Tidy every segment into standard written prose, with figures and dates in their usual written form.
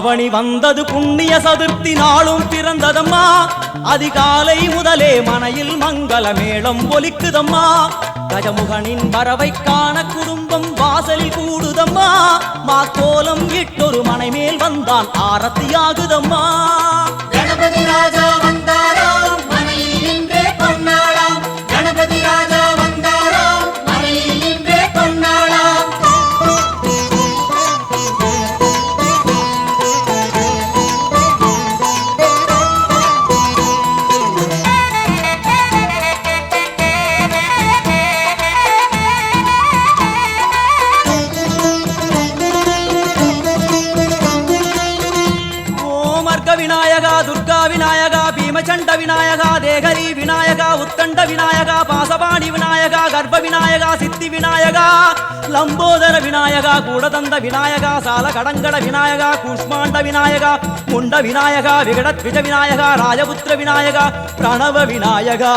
ஆவணி வந்தது புண்ணிய சதுர்த்தி நாளும் பிறந்ததம்மா அதிகாலை முதலே மனையில் மங்கள மேளம் ஒலிக்குதம்மா கஜமுகனின் வரவை காண குடும்பம் வாசலில் கூடுதம்மா மாக்கோலம் இட்டொரு மனை மேல் வந்தான் ஆரத்தியாகுதம்மா கணபதி ராஜா வந்தாராம் மனையில் இன்றே பொன்னாளாம் கணபதி ராஜா வந்தாராம் மனையில் இன்றே பொன்னாளாம் விநாயகா துர்கா விநாயகா பீமச்சண்ட விநாயகா தேகரி விநாயகா உத்தண்ட விநாயகா பாசபாணி விநாயகா கர்ப்ப விநாயகா சித்தி விநாயகா லம்போதர விநாயகா கூடதந்த விநாயகா சால கடங்கட விநாயகா கூஷ்மாண்ட விநாயகா முண்ட விநாயகா விகடத்விஜ விநாயகா ராஜபுத்திர விநாயகா பிரணவ விநாயகா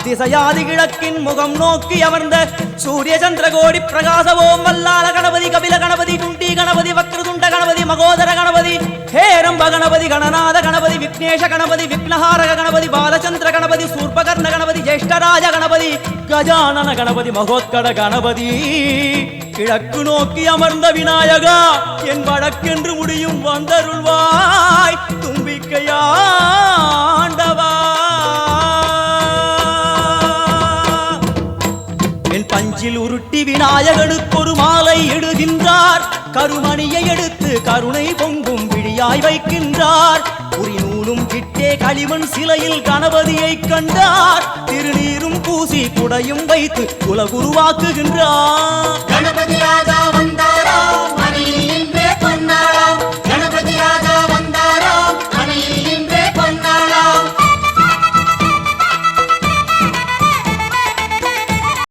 திசையாதி கிழக்கின் முகம் நோக்கி அமர்ந்த சூரிய சந்திரகோடி பிரகாச ஓம் வல்லால கணபதி கபில கணபதி குண்டி கணபதி வக்ரதுண்ட கணபதி மகோதர கணபதி ஹேரம்ப கணபதி கணநாத கணபதி விக்னேஷ கணபதி விக்னஹாரக கணபதி பாலச்சந்திர கணபதி சூர்பகர்ண கணபதி ஜேஷ்டராஜ கணபதி கஜானன கணபதி மகோத்கட கணபதி கிழக்கு நோக்கி அமர்ந்த விநாயகா என் வழக்கென்று முடியும் வந்தருள்வாய் தும்பிக்கையாண்டவா என் பஞ்சில் உருட்டி விநாயகனுக்கு ஒரு மாலை இடுகின்றார் கருமணியை எடுத்து கருணை பொங்கும் விழியாய் வைக்கின்றார் உரி நூலும் கிட்டே களிமண் சிலையில் கணபதியை கண்டார் திருநீரும் பூசி குடையும் வைத்து குலகுருவாக்குகின்றார் கணபதி ராஜா வந்தாராம்